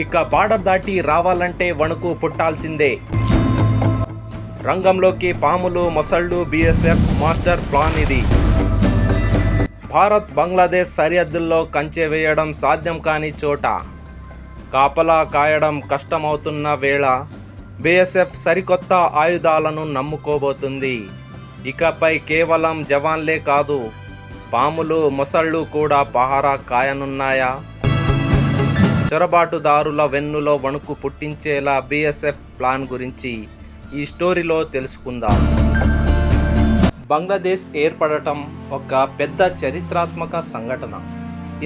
ఇక బార్డర్ దాటి రావాలంటే వణుకు పుట్టాల్సిందే. రంగంలోకి పాములు మొసళ్ళు. బీఎస్ఎఫ్ మాస్టర్ ప్లాన్ ఇది. భారత్ బంగ్లాదేశ్ సరిహద్దుల్లో కంచె వేయడం సాధ్యం కాని చోట కాపలా కాయడం కష్టమవుతున్న వేళ బీఎస్ఎఫ్ సరికొత్త ఆయుధాలను నమ్ముకోబోతుంది. ఇకపై కేవలం జవాన్లే కాదు, పాములు మొసళ్ళు కూడా పహారా కాయనున్నాయా? చొరబాటుదారుల వెన్నులో వణుకు పుట్టించేలా బీఎస్ఎఫ్ ప్లాన్ గురించి ఈ స్టోరీలో తెలుసుకుందాం. బంగ్లాదేశ్ ఏర్పడటం ఒక పెద్ద చరిత్రాత్మక సంఘటన.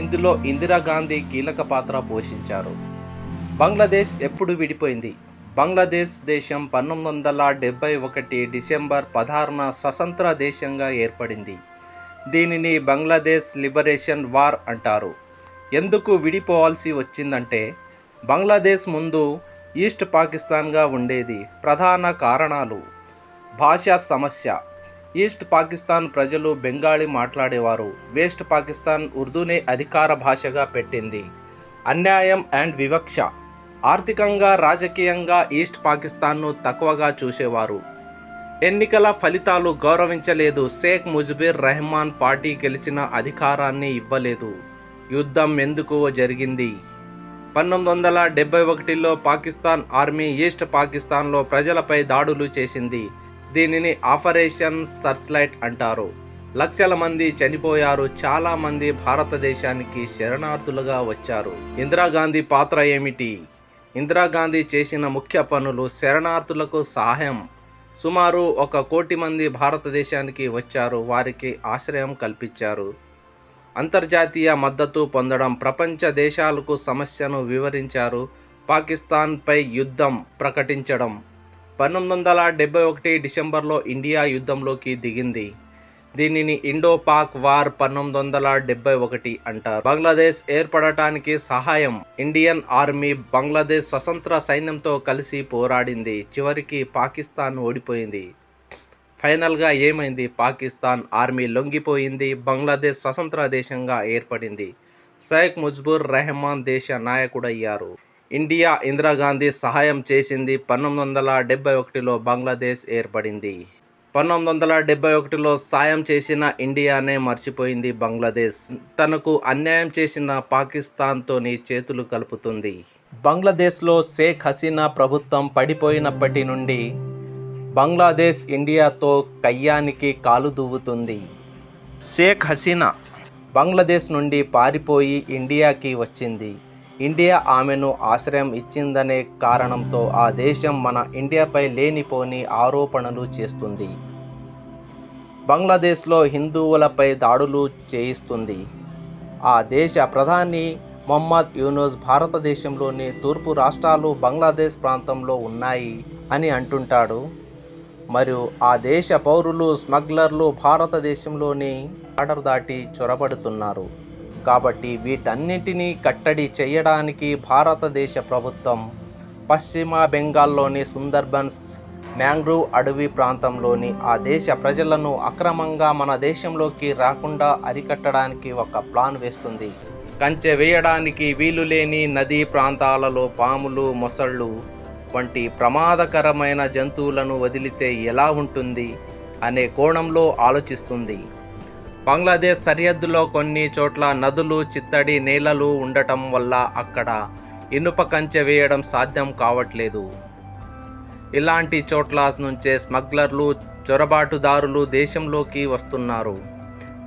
ఇందులో ఇందిరాగాంధీ కీలక పాత్ర పోషించారు. బంగ్లాదేశ్ ఎప్పుడు విడిపోయింది? బంగ్లాదేశ్ దేశం 1971 డిసెంబర్ 16న స్వతంత్ర దేశంగా ఏర్పడింది. దీనిని బంగ్లాదేశ్ లిబరేషన్ వార్ అంటారు. ఎందుకు విడిపోవాల్సి వచ్చిందంటే, బంగ్లాదేశ్ ముందు ఈస్ట్ పాకిస్తాన్గా ఉండేది. ప్రధాన కారణాలు: భాషా సమస్య. ఈస్ట్ పాకిస్తాన్ ప్రజలు బెంగాలీ మాట్లాడేవారు. వెస్ట్ పాకిస్తాన్ ఉర్దూనే అధికార భాషగా పెట్టింది. అన్యాయం అండ్ వివక్ష. ఆర్థికంగా, రాజకీయంగా ఈస్ట్ పాకిస్తాన్ను తక్కువగా చూసేవారు. ఎన్నికల ఫలితాలు గౌరవించలేదు. షేక్ ముజిబుర్ రెహమాన్ పార్టీ గెలిచిన అధికారాన్ని ఇవ్వలేదు. యుద్ధం ఎందుకు జరిగింది? 1971లో పాకిస్తాన్ ఆర్మీ ఈస్ట్ పాకిస్తాన్లో ప్రజలపై దాడులు చేసింది. దీనిని ఆపరేషన్ సర్చ్లైట్ అంటారు. లక్షల మంది చనిపోయారు. చాలా మంది భారతదేశానికి శరణార్థులుగా వచ్చారు. ఇందిరాగాంధీ పాత్ర ఏమిటి? ఇందిరాగాంధీ చేసిన ముఖ్య పనులు: శరణార్థులకు సహాయం. సుమారు 1 కోటి మంది భారతదేశానికి వచ్చారు. వారికి ఆశ్రయం కల్పించారు. అంతర్జాతీయ మద్దతు పొందడం. ప్రపంచ దేశాలకు సమస్యను వివరించారు. పాకిస్తాన్పై యుద్ధం ప్రకటించడం. 1971 డిసెంబర్లో ఇండియా యుద్ధంలోకి దిగింది. దీనిని ఇండో పాక్ వార్ 1971 అంటారు. బంగ్లాదేశ్ ఏర్పడటానికి సహాయం. ఇండియన్ ఆర్మీ బంగ్లాదేశ్ స్వతంత్ర సైన్యంతో కలిసి పోరాడింది. చివరికి పాకిస్తాన్ ఓడిపోయింది. ఫైనల్గా ఏమైంది? పాకిస్తాన్ ఆర్మీ లొంగిపోయింది. బంగ్లాదేశ్ స్వతంత్ర దేశంగా ఏర్పడింది. షేక్ ముజిబుర్ రెహమాన్ దేశ నాయకుడయ్యారు. ఇండియా ఇందిరాగాంధీ సహాయం చేసింది. 1971లో బంగ్లాదేశ్ ఏర్పడింది. 1971లో సాయం చేసిన ఇండియానే మర్చిపోయింది బంగ్లాదేశ్. తనకు అన్యాయం చేసిన పాకిస్తాన్తోని చేతులు కలుపుతుంది. బంగ్లాదేశ్లో షేక్ హసీనా ప్రభుత్వం పడిపోయినప్పటి నుండి బంగ్లాదేశ్ ఇండియాతో కయ్యానికి కాలు దువ్వుతుంది. షేక్ హసీనా బంగ్లాదేశ్ నుండి పారిపోయి ఇండియాకి వచ్చింది. ఇండియా ఆమెను ఆశ్రయం ఇచ్చిందనే కారణంతో ఆ దేశం మన ఇండియాపై లేనిపోని ఆరోపణలు చేస్తుంది. బంగ్లాదేశ్లో హిందువులపై దాడులు చేయిస్తుంది. ఆ దేశ ప్రధాని మొహమ్మద్ యూనుస్ భారతదేశంలోని తూర్పు రాష్ట్రాలు బంగ్లాదేశ్ ప్రాంతంలో ఉన్నాయి అని అంటుంటాడు. మరియు ఆ దేశ పౌరులు, స్మగ్లర్లు భారతదేశంలోని బార్డర్ దాటి చొరబడుతున్నారు. కాబట్టి వీటన్నిటినీ కట్టడి చేయడానికి భారతదేశ ప్రభుత్వం పశ్చిమ బెంగాల్లోని సుందర్బన్స్ మ్యాంగ్రూవ్ అడవి ప్రాంతంలోని ఆ దేశ ప్రజలను అక్రమంగా మన దేశంలోకి రాకుండా అరికట్టడానికి ఒక ప్లాన్ వేస్తుంది. కంచె వేయడానికి వీలులేని నదీ ప్రాంతాలలో పాములు, మొసళ్ళు వంటి ప్రమాదకరమైన జంతువులను వదిలితే ఎలా ఉంటుంది అనే కోణంలో ఆలోచిస్తుంది. బంగ్లాదేశ్ సరిహద్దులో కొన్ని చోట్ల నదులు, చిత్తడి నేలలు ఉండటం వల్ల అక్కడ ఇనుప కంచె వేయడం సాధ్యం కావట్లేదు. ఇలాంటి చోట్ల నుంచే స్మగ్లర్లు, చొరబాటుదారులు దేశంలోకి వస్తున్నారు.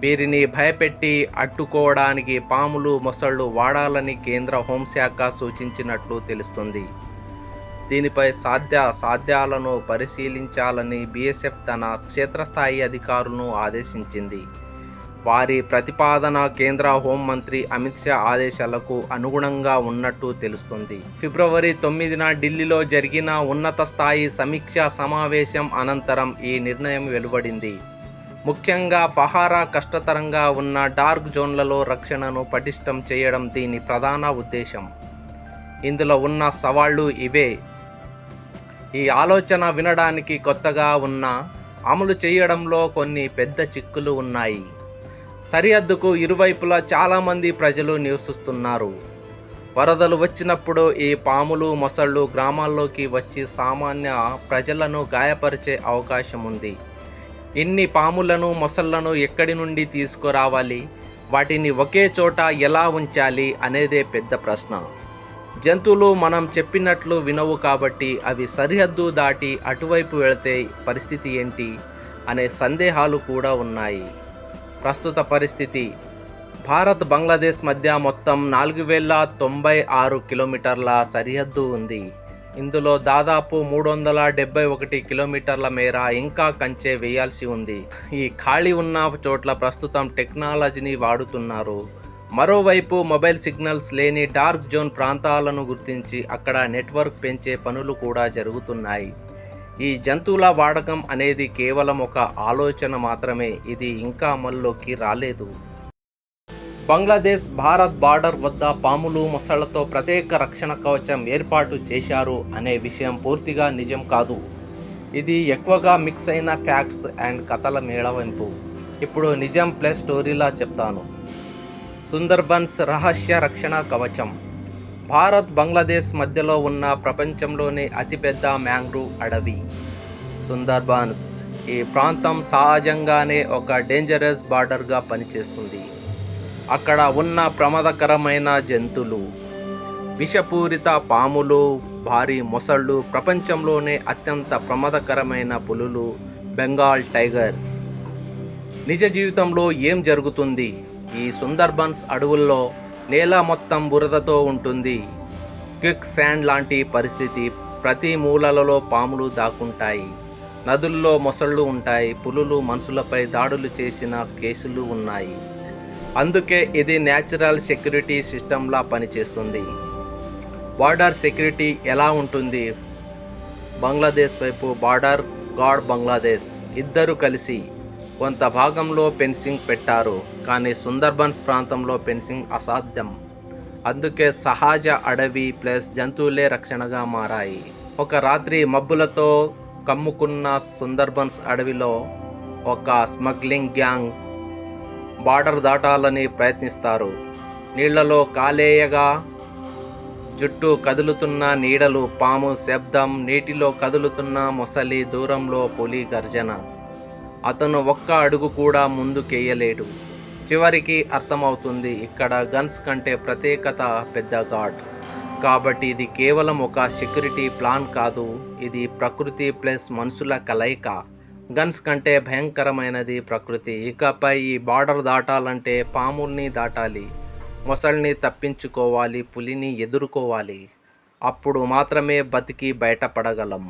వీరిని భయపెట్టి అడ్డుకోవడానికి పాములు, మొసళ్ళు వాడాలని కేంద్ర హోంశాఖ సూచించినట్లు తెలుస్తుంది. దీనిపై సాధ్యాలను పరిశీలించాలని బీఎస్ఎఫ్ తన క్షేత్రస్థాయి అధికారులను ఆదేశించింది. వారి ప్రతిపాదన కేంద్ర హోంమంత్రి అమిత్ షా ఆదేశాలకు అనుగుణంగా ఉన్నట్టు తెలుస్తుంది. ఫిబ్రవరి 9న ఢిల్లీలో జరిగిన ఉన్నత స్థాయి సమీక్షా సమావేశం అనంతరం ఈ నిర్ణయం వెలువడింది. ముఖ్యంగా పహారా కష్టతరంగా ఉన్న డార్క్ జోన్లలో రక్షణను పటిష్టం చేయడం దీని ప్రధాన ఉద్దేశం. ఇందులో ఉన్న సవాళ్లు ఇవే. ఈ ఆలోచన వినడానికి కొత్తగా ఉన్న అమలు చేయడంలో కొన్ని పెద్ద చిక్కులు ఉన్నాయి. సరిహద్దుకు ఇరువైపులా చాలామంది ప్రజలు నివసిస్తున్నారు. వరదలు వచ్చినప్పుడు ఈ పాములు మొసళ్ళు గ్రామాల్లోకి వచ్చి సామాన్య ప్రజలను గాయపరిచే అవకాశం ఉంది. ఇన్ని పాములను మొసళ్లను ఎక్కడి నుండి తీసుకురావాలి, వాటిని ఒకే చోట ఎలా ఉంచాలి అనేదే పెద్ద ప్రశ్న. జంతువులు మనం చెప్పినట్లు వినవు కాబట్టి అవి సరిహద్దు దాటి అటువైపు వెళితే పరిస్థితి ఏంటి అనే సందేహాలు కూడా ఉన్నాయి. ప్రస్తుత పరిస్థితి: భారత్ బంగ్లాదేశ్ మధ్య మొత్తం 4096 కిలోమీటర్ల సరిహద్దు ఉంది. ఇందులో దాదాపు 371 కిలోమీటర్ల మేర ఇంకా కంచె వేయాల్సి ఉంది. ఈ ఖాళీ ఉన్న చోట్ల ప్రస్తుతం టెక్నాలజీని వాడుతున్నారు. మరోవైపు మొబైల్ సిగ్నల్స్ లేని డార్క్ జోన్ ప్రాంతాలను గుర్తించి అక్కడ నెట్వర్క్ పెంచే పనులు కూడా జరుగుతున్నాయి. ఈ జంతువుల వాడకం అనేది కేవలం ఒక ఆలోచన మాత్రమే, ఇది ఇంకా అమల్లోకి రాలేదు. బంగ్లాదేశ్ భారత్ బార్డర్ వద్ద పాములు మొసళ్లతో ప్రత్యేక రక్షణ కవచం ఏర్పాటు చేశారు అనే విషయం పూర్తిగా నిజం కాదు. ఇది ఎక్కువగా మిక్స్ అయిన ఫ్యాక్ట్స్ అండ్ కథల మేళవింపు. ఇప్పుడు నిజం ప్లస్ స్టోరీలా చెప్తాను. సుందర్బన్స్ రహస్య రక్షణ కవచం. భారత్ బంగ్లాదేశ్ మధ్యలో ఉన్న ప్రపంచంలోని అతిపెద్ద మ్యాంగ్రూవ్ అడవి సుందర్బన్స్. ఈ ప్రాంతం సహజంగానే ఒక డేంజరస్ బార్డర్గా పనిచేస్తుంది. అక్కడ ఉన్న ప్రమాదకరమైన జంతువులు, విషపూరిత పాములు, భారీ మొసళ్ళు, ప్రపంచంలోనే అత్యంత ప్రమాదకరమైన పులులు, బెంగాల్ టైగర్. నిజ జీవితంలో ఏం జరుగుతుంది? ఈ సుందర్బన్స్ అడవుల్లో నేల మొత్తం బురదతో ఉంటుంది. క్విక్ శాండ్ లాంటి పరిస్థితి. ప్రతి మూలలో పాములు దాక్కుంటాయి. నదుల్లో మొసళ్ళు ఉంటాయి. పులులు మనుషులపై దాడులు చేసిన కేసులు ఉన్నాయి. అందుకే ఇది న్యాచురల్ సెక్యూరిటీ సిస్టంలా పనిచేస్తుంది. బార్డర్ సెక్యూరిటీ ఎలా ఉంటుంది? బంగ్లాదేశ్ వైపు బార్డర్ గార్డ్ బంగ్లాదేశ్ ఇద్దరు కలిసి కొంత భాగంలో ఫెన్సింగ్ పెట్టారు. కానీ సుందర్బన్స్ ప్రాంతంలో ఫెన్సింగ్ అసాధ్యం. అందుకే సహజ అడవి ప్లస్ జంతువులే రక్షణగా మారాయి. ఒక రాత్రి మబ్బులతో కమ్ముకున్న సుందర్బన్స్ అడవిలో ఒక స్మగ్లింగ్ గ్యాంగ్ బార్డర్ దాటాలని ప్రయత్నిస్తారు. నీళ్లలో కాలేయగా చుట్టూ కదులుతున్న నీడలు, పాము శబ్దం, నీటిలో కదులుతున్న మొసలి, దూరంలో పులి గర్జన. అతను ఒక్క అడుగు కూడా ముందుకేయలేడు. చివరికి అర్థమవుతుంది, ఇక్కడ గన్స్ కంటే ప్రత్యేకత పెద్ద గాడ్. కాబట్టి ఇది కేవలం ఒక సెక్యూరిటీ ప్లాన్ కాదు, ఇది ప్రకృతి ప్లస్ మనుషుల కలయిక. గన్స్ కంటే భయంకరమైనది ప్రకృతి. ఇకపై ఈ బార్డర్ దాటాలంటే పాముల్ని దాటాలి, మొసల్ని తప్పించుకోవాలి, పులిని ఎదుర్కోవాలి. అప్పుడు మాత్రమే బతికి బయటపడగలం.